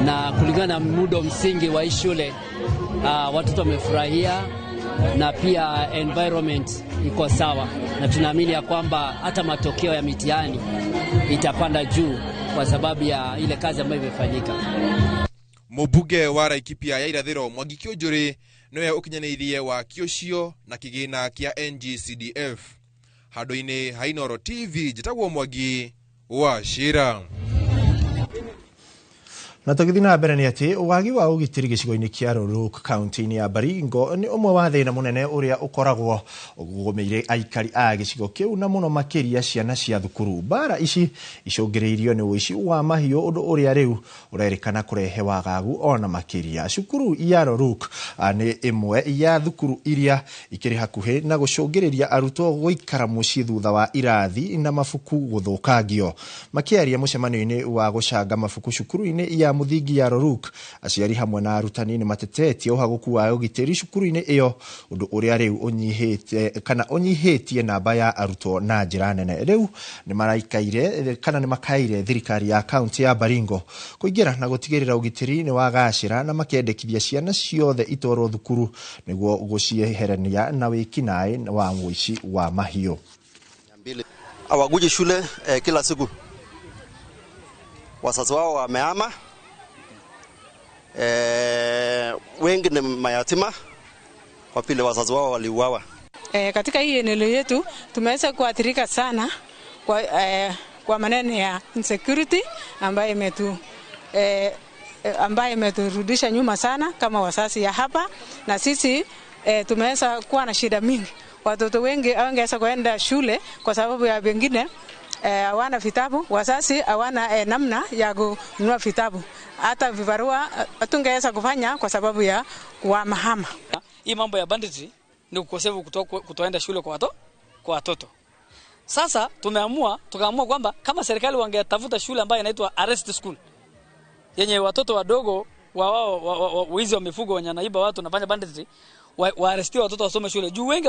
na kulingana na muundo msingi wa shule watoto wamefurahia na pia environment iko sawa, na tunaamini ya kwamba hata matokeo ya mitihani itapanda juu kwa sababu ya ile kazi ambayo imefanyika. Mubuge wa Laikipia ya irathiro Mwangi Kĩũnjũrĩ niwe ukinyanirie wa kiocio na kigina kia NGCDF. Handu-ini ha Inoro TV njitagwo Mwangi wa Shira. Na tugithina mbere ni ati wagi wa ugitiri gicigo-ini kia Ruruk county-ini ya Baringo ni umwe wa thina munene uria ukoragwo ugumeire aikari a gicigo kiu na muno makiria ciana cia thukuru. Bara ici icungiriirio ni uici wa mahiu undu uria riu urerikana kurehe wagagu ona makiria. Cukuru ya Ruruk ni imwe ya thukuru iria ikiri hakuhi na gucungiriria arutwo guikara mucii thutha wa irathi na mafuku guthukangio. Makiaria mucemanio-ini wa gucanga mafuku cukuru-ini ya muthingi ya Ruruk, aciari hamwe na arutani ni matetetie uhaguku wa ugitiri cukuru-ini iyo undu uria riu unyihitie namba ya arutwo na njira nene. Riu ni makaire thirikari ya county ya Baringo kuingira na gutigirira ugitiri ni wagacira na makendekithia ciana ciothe itwarwo thukuru niguo gucieherania na wikinai wa uici wa mahiu. Hawakuje shule kila siku. Wazazi wao wamehama. Wengi ni mayatima kwa vile wazazi wao waliuawa. Katika hii eneo yetu tumeweza kuathirika sana kwa maneno ya insecurity ambayo imeturudisha nyuma sana kama wazazi ya hapa, na sisi tumeweza kuwa na shida mingi. Watoto wengi hawangeweza kuenda shule kwa sababu ya wengine hawana vitabu, wazazi hawana namna ya kununua vitabu, hata vibarua hatungeweza kufanya kwa sababu ya kuhamahama. Hii mambo ya banditry ni ukosefu kutoenda shule kwa watoto. Sasa tukaamua kwamba kama serikali wangetafuta shule ambayo inaitwa arrest school yenye watoto wadogo wizi wa mifugo wenye naiba watu nafanya banditry, waarestiwe watoto wasome shule. Juu wengi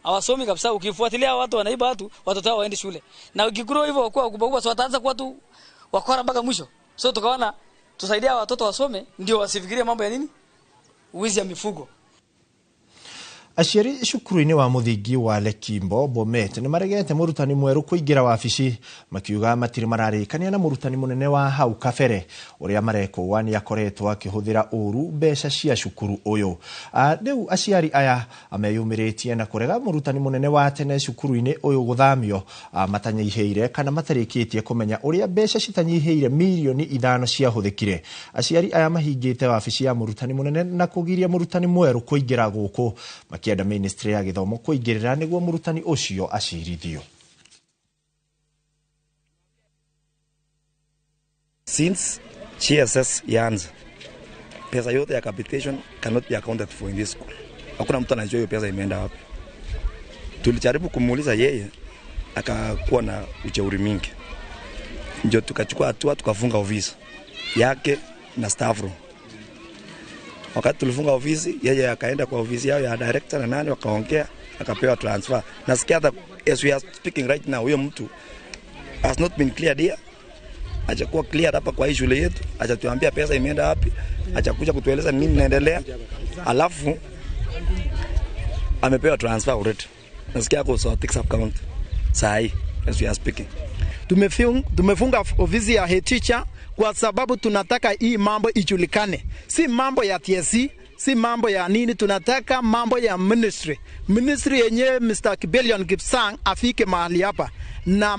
hawasomi kabisa. Ukifuatilia watu wanaiba watoto hao waende shule, na ukikuru hivyo kwa kubwa so wataanza kuwa tu wakora mpaka mwisho. So tukaona tusaidia watoto wasome ndio wasifikirie mambo ya nini wizi ya mifugo. Aciari cukuru-ini wa muthingi wa Lekimbo Bomet ni maregete murutani mweru kuingira wabici makiuga matiri mararikania na murutani munene wa hau kabere uria mareko wani akoretwo akihuthira uru mbeca cia cukuru uyu. Riu aciari aya ameyumiritie na kurega murutani munene wa tene cukuru-ini uyu guthamio matanyihiire kana matarikitie kumenya uria mbeca citanyihiire milioni 5 cia huthikire. Aciari aya mahingite wabici ya murutani munene na kugiria murutani mweru kuingira guku kienda ministry ya githomo kuingirira niguo murutani ucio acirithio. Since GSS yaanza, pesa yote ya capitation cannot be accounted for in this school. Hakuna mtu anajua hiyo pesa imeenda wapi. Tulijaribu kumuuliza yeye, akakuwa na ujeuri mingi. Ndio tukachukua hatua tukafunga ofisi yake na staff room. Wakati tulifunga ofisi, yeye akaenda kwa ofisi yao ya director na nani wakaongea, akapewa transfer. Nasikia hata as we are speaking right now, huyo mtu has not been cleared here. Hajakuwa cleared hapa kwa hii shule yetu. Hajatuambia pesa imeenda wapi. Hajakuja kutueleza nini inaendelea. Alafu amepewa transfer already. Nasikia kwa Sotik sub county. Sahi as we are speaking. Tumefunga ofisi ya head teacher kwa sababu tunataka hii mambo ijulikane. Si mambo ya TSC, si mambo ya nini, tunataka mambo ya ministry. Ministry yenyewe Mr. Kibelion Kipsang afike mahali hapa na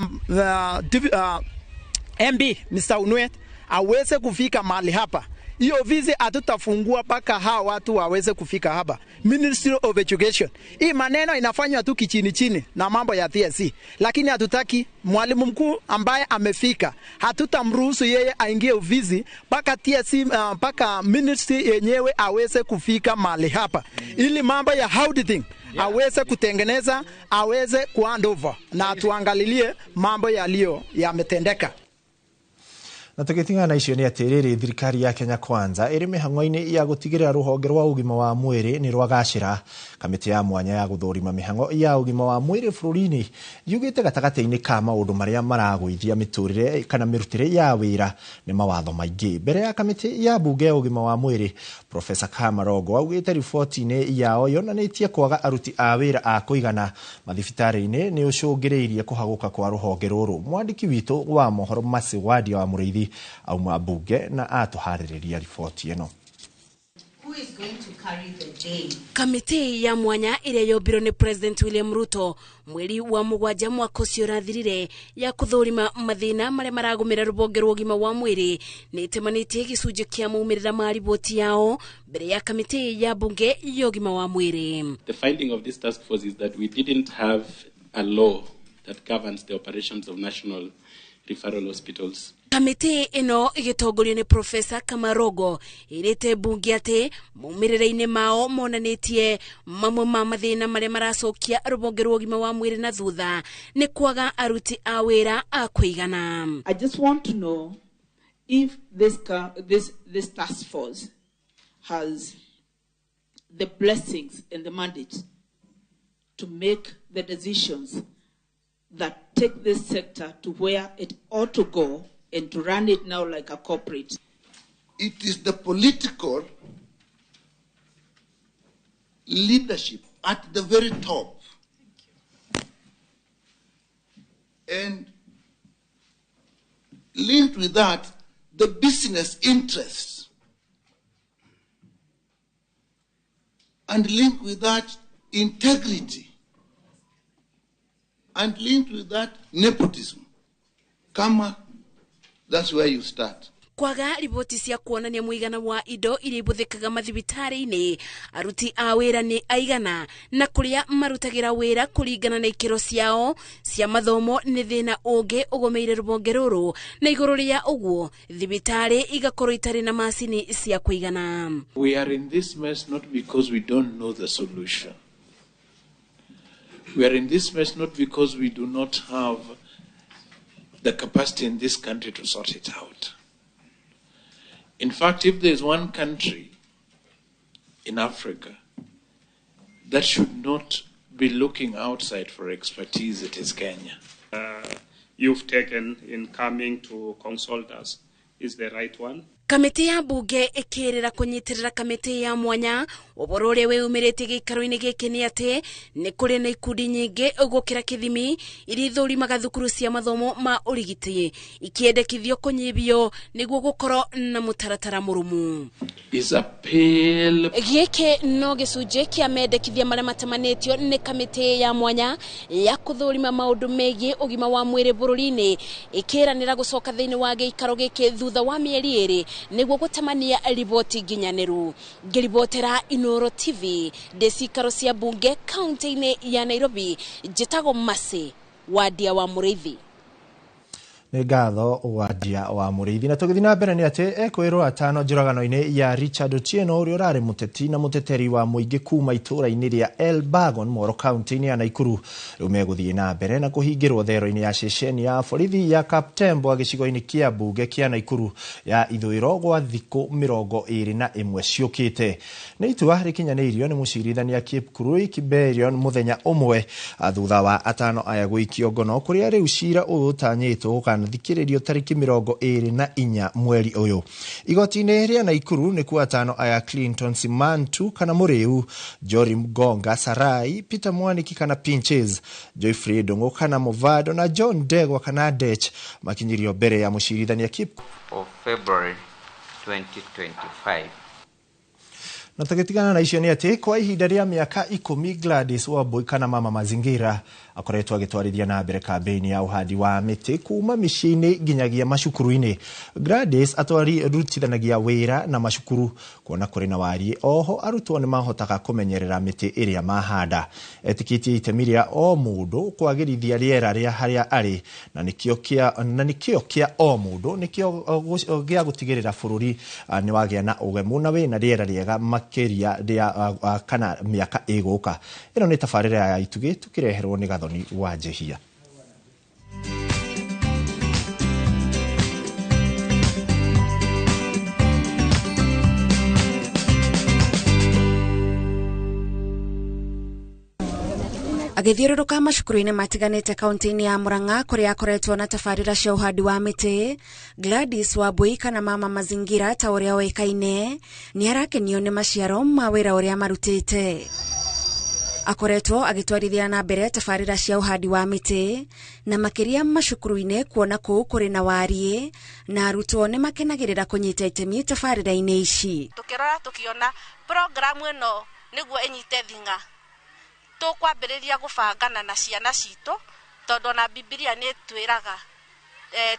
MB Mr. Unwet aweze kufika mahali hapa. Hiyo ofisi hatutafungua mpaka hawa watu waweze kufika hapa. Ministry of Education. Hii maneno inafanywa tu kichini chini na mambo ya TSC. Lakini hatutaki mwalimu mkuu ambaye amefika. Hatutamruhusu yeye aingie ofisi mpaka TSC mpaka ministry yenyewe aweze kufika mahali hapa. Ili mambo ya auditing aweze kutengeneza, aweze kuhand over na tuangalilie mambo yaliyo yametendeka. Na tukitingana icio ni atiriri thirikari ya Kenya Kwanza iri mihango-ini ya gutigirira ruhonge rwa ugima wa mwiri ni rwagacira. Kamiti ya mwanya ya guthurima mihango ya ugima wa mwiri bururi-ini yugite gatagati-ini ka maundu maria maragwithia miturire kana mirutire ya wira ni mawatho maingi. Mbere ya kamiti ya bunge ya ugima wa mwiri, Professor Kamarogo augite riboti-ini yao yonanitie kwaga aruti a wira a kuigana mathibitari-ini ni ucungiriirie kuhaguka kwa ruhonge ruru. Mwandiki witu wa mohoro Masi Wadia wa Muriithi auma bunge na atuhaririria ripoti ino. Kamiti ya mwanya iria yombirwo ni President William Ruto mweri wa mugwanja mwaka ucio urathirire ya kuthurima mathina maria maragumira rubonge rwa ugima wa mwiri ni itemanitie gicunji kia maumirira ma riboti yao mbere ya kamiti ya bunge ya ugima wa mwiri. The finding of this task force is that we didn't have a law that governs the operations of national referral hospitals. Kamiti ino igitongorio ni Professor Kamarogo irite bunge ati maumirira-ini mao monanitie mamwe ma mathina maria maracokia rubonge rwa ugima wa mwiri na thutha ni kwaga aruti a wira a kuigana. I just want to know if this task force has the blessings and the mandate to make the decisions that take this sector to where it ought to go and to run it now like a corporate. It is the political leadership at the very top. And linked with that, the business interests. And linked with that, integrity. And linked with that, nepotism. Kama, that's where you start. Kwaga riboti cia kuonania muigana wa indo iria ibuthikaga mathibitari-ini, aruti a wira ni aigana na kuria marutagira wira kuringana na ikiro ciao cia mathomo ni thina ungi ugomeire rubonge ruru na iguru ria uguo thibitari igakorwo itari na macini cia kuigana. We are in this mess not because we don't know the solution. We are in this mess not because we do not have the capacity in this country to sort it out. In fact, if there is one country in Africa that should not be looking outside for expertise, it is Kenya. You've taken in coming to consult us is the right one. Kamiti ya bunge ikirira kunyitirira kamiti ya mwanya uboro uria weumirite gikaro-ini giki ni ati ni kuri na ikundi nyingi gukira kithimi iri thurimaga thukuru cia mathomo ma urigiti ikiendekithio kunyibio niguo gukorwo na mutaratara murumu. Giki no gicunji kia mendekithia maria matamanitio ni kamiti ya mwanya ya kuthurima maundu megie ugima wa mwiri bururi-ini ikiranira gucoka thiini wa gikaro giki thutha wa mieri iri niguo gutamania riboti nginyaniru. Ngiribotera Inoro TV desikaro cia bunge kaunti-ini ya Nairobi, njitago Masi Wadia wa Muriithi. nĩ ngatho Wandia wa Mũrĩithi. Na tũgĩthiĩ na mbere nĩ atĩ ekwĩrwo atano njũragano-inĩ ya Richard Otieno ũrĩa ũrarĩ mũteti na mũteteri wa mũingĩ kuma itũũra-inĩ rĩa Elbagon Moro kaunti-inĩ ya Naikuru rĩu megũthiĩ na mbere na kũhingĩrwo thero-inĩ ya ceceni ya borithi ya Kaptembo gĩcigo-inĩ kĩa mbunge kĩa Naikuru ya ithũĩro gwa thikũ 21 ciũkĩte. Nĩ itua rĩkinyanĩirio nĩ mũcirithania Kipkurui Kiberion mũthenya ũmwe thutha wa atano aya gũikio ngono kũrĩa rĩu cira ũyũ ũtanyĩtwo thikĩrĩrio tarĩki 24 mweri ũyũ. Igoti-inĩ rĩa Naikuru nĩ kuo atano aya Clinton Simantu kana Mũrĩu, Jory Mgonga Sarai, Peter Mwaniki kana Pinches, Joyfrey Ndung'u kana Movado na John Degwa kana Dech makinyirio mbere ya mũcirithania Kip of February 2025. Na tũgĩtigana na icio nĩ atĩ kwa ihinda rĩa mĩaka 10 Gladys Wambui kana Mama Mazingira akoretwo agĩtwarithia na mbere kampeni ya uhandi wa mĩtĩ kuma mĩciĩ-inĩ nginyagia macukuru-inĩ. Gladys rutithanagia wĩra na macukuru kuona kũrĩ na wariĩ. Oho arutwo nĩ mahotaga kũmenyerera mĩtĩ ĩrĩa mahanda. Etikĩtie itemi rĩa o mũndũ kwagĩrithia rĩera rĩa harĩa arĩ na nĩkĩo kĩa o mũndũ nĩkĩo gĩa gũtigĩrĩra bũrũri nĩ wagĩa na ũgemu na wĩna rĩera rĩega makĩria rĩa kana mĩaka ĩgũka. Ĩno nĩ tabarĩra ya Itugĩ tũkĩreherwo nĩ Gathoni wa Jehia. Agĩthiũrũrũka macukuru-inĩ matiganĩte kaunti-inĩ ya Murang'a kũrĩa akoretwo na tabarĩra cia ũhandi wa mĩtĩ, Gladys Wambui kana Mama Mazingira ta ũrĩa oĩkaine nĩ arakenio nĩ maciaro ma wĩra ũrĩa marutĩte. Akoretwo agĩtwarithia na mbere tabarĩra cia ũhandi wa mĩtĩ na makĩria macukuru-inĩ kuona kũu kũrĩ na wariĩ na arutwo nĩ makenagĩrĩra kũnyita itemi tabarĩra-inĩ ici. Tũkĩrora tũkiona programu ĩno nĩguo ĩnyite thing'a, tũkwambĩrĩria gũbangana na ciana citũ tondũ na Biblia nĩ twĩraga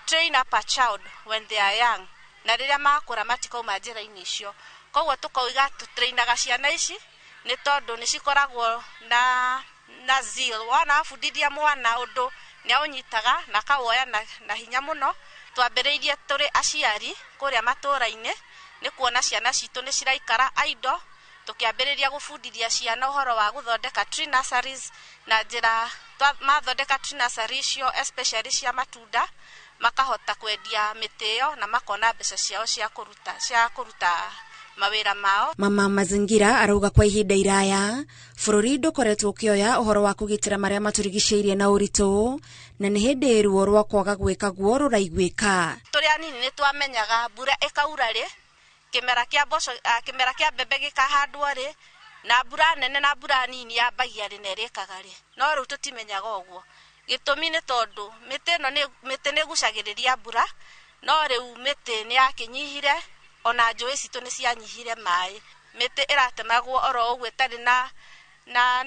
train up a child when they are young, na rĩrĩa makũra matikauma njĩra-inĩ icio. Koguo tũkauga tũtrainaga ciana ici nĩ tondũ nĩ cikoragwo na zeal. Wanabundithia mwana ũndũ nĩ aũnyitaga na kawoya na hinya mũno. Twambĩrĩirie tũrĩ aciari kũrĩa matũũra-inĩ nĩ kuona ciana citũ nĩ ciraikara idle, tukiambĩrĩria gũbundithia ciana ũhoro wa gũthondeka tree nurseries na njĩra mathondeka tree nurseries icio especially cia matunda makahota kwendia mĩtĩ ĩyo na makona mbeca ciao cia kũruta mawĩra mao. Mama Mazingira arauga kwa ihinda iraya bũrũri ndũkoretwo ũkĩoya ũhoro wa kũgitĩra marĩa matũrigicĩirie na ũritũ na nĩ hĩndĩ ruo rwa kwaga gwĩka guo rũraiguĩka. Tũrĩ anini nĩ twamenyaga mbura ĩkaura rĩ, kĩmera kĩa mbembe gĩkahandwo rĩ, na mbura nene na mbura nini yambagia rĩ na ĩrĩkaga rĩ. No rĩu tũtimenyaga ũguo. Gĩtũmi nĩ tondũ mĩtĩ nĩ ĩgucagĩrĩria mbura, no rĩu mĩtĩ nĩ yakĩnyihire, ona njũĩ citũ nĩ cianyihire maĩ. Mĩtĩ ĩratemagwo oro ũguo ĩtarĩ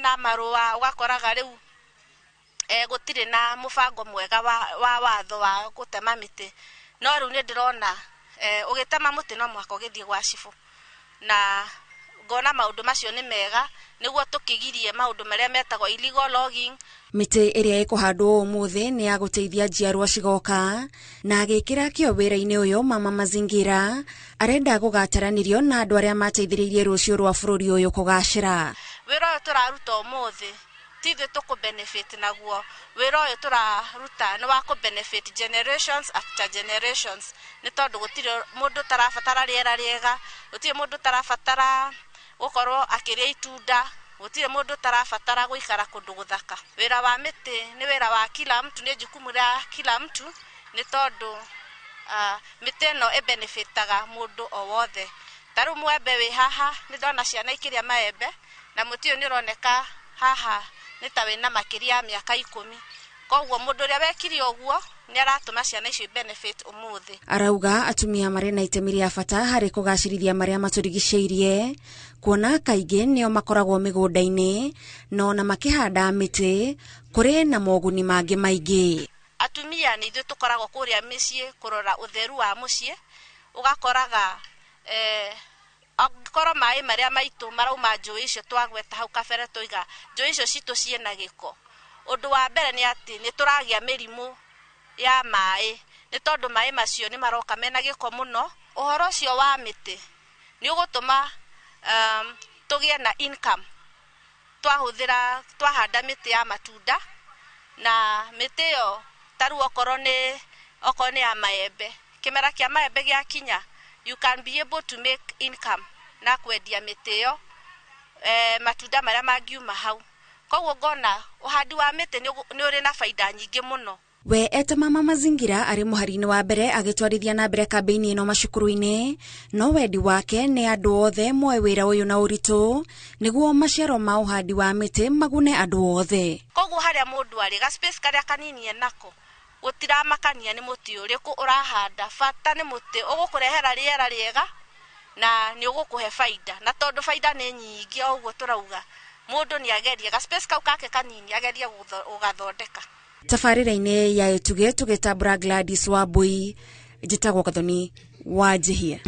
na marũa, ũgakoraga rĩu gũtirĩ na mũbango mwega wa watho wa gũtema mĩtĩ. No rĩu nĩ ndĩrona ũgĩtema mũtĩ no mwaka ũgĩthiĩ gwa cibũ, na ngona maũndũ macio nĩ mega nĩguo tũkĩgirie maũndũ marĩa metagwo illegal logging. Mĩtĩ ĩrĩa ĩkũhandwo ũmũthĩ nĩ ya gũteithia njiarwa cigoka, na agĩkĩra kĩo wĩra-inĩ ũyũ Mama Mazingira arenda gũgataranĩrio na andũ arĩa mateithĩrĩirie rũciũ rwa bũrũri ũyũ kũgacĩra. Wĩra ũyũ tũraruta ũmũthĩ tithuĩ tũkũ-benefit naguo. Wĩra ũyũ tũraruta nĩ wa kũ-benefit generations after generations, nĩ tondũ gũtirĩ mũndũ tarabatara rĩera rĩega, gũtirĩ mũndũ tarabatara gũkorwo akĩrĩa itunda, gũtirĩ mũndũ tarabatara gũikara kũndũ gũthaka. Wĩra wa mĩtĩ nĩ wĩra wa kila mtu, nĩ jukumu rĩa kila mtu, nĩ tondũ mĩtĩ ĩno ĩbenefitaga mũndũ o wothe. Ta rĩu mwembe wĩ haha nĩ ndona ciana ikĩrĩa maembe na mũtĩ ũyũ nĩ ũroneka haha nĩ ta wĩna makĩria ya mĩaka 10. Koguo mũndũ ũrĩa wekire ũguo nĩ aratũma ciana icio benefit ũmũthĩ. Arauga atumia marĩ na itemi rĩa bata harĩ kũgacĩrithia marĩa matũrigicĩirie, kuona kaingĩ nĩo makoragwo mĩgũnda-inĩ na ona makĩhanda mĩtĩ kũrĩ na moguni mangĩ maingĩ. Atumia nĩ ithuĩ tũkoragwo kũrĩa mĩciĩ kũrora ũtheru wa mũciĩ, ũgakoraga angĩkorwo maĩ marĩa maitũ marauma njũĩ icio twagweta hau kabere tũiga njũĩ icio citũ ciĩna gĩko. Ũndũ wa mbere nĩ atĩ nĩ tũragĩa mĩrimũ ya maĩ nĩ tondũ maĩ macio nĩ maroka mena gĩko mũno. Ũhoro ũcio wa mĩtĩ nĩ ũgũtũma tũgĩe na income twahanda mĩtĩ ya matunda, na mĩtĩ ĩyo taru okorwo nĩ ya maembe, kĩmera kĩa maembe gĩakinya, you can be able to make income na kwendia mĩtĩ ĩyo matunda marĩa mangiuma hau. Koguo ngona ũhandi wa mĩtĩ nĩ ũrĩ na faida nyingĩ mũno. We eta mama Mazingira arĩ mũhari-inĩ wa mbere agĩtwarithia na mbere kambĩini ĩno macukuru-inĩ, no wendi wake nĩ andũ othe moe wĩra ũyũ na ũritũ nĩguo maciaro ma ũhandi wa mĩtĩ magune andũ othe. Koguo harĩa mũndũ arĩ ga space karĩa kanini enako gũtiramakania nĩ mũtĩ ũrĩkũ ũrahanda, bata nĩ mũtĩ ũgũkũrehera rĩera rĩega na nĩ ũgũkũhe faida, na tondũ faida nĩ nyingĩ o ũguo tũrauga mũndũ nĩ agerie ga space kau kake kanini agerie gũgathondeka. Tabarĩra-inĩ ya Ituge tũgĩtambũra Gladys Wambui, njĩtagwo Gathoni wa Njihia.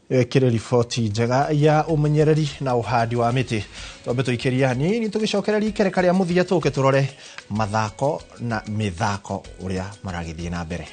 Kĩrĩ riboti njega ya ũmenyereri na ũhandi wa mĩtĩ. Twambe tũikĩria hanini tũgĩcokereria ikereka rĩa mũthia tũke tũrore mathako na mĩthako ũrĩa maragĩthiĩ na mbere.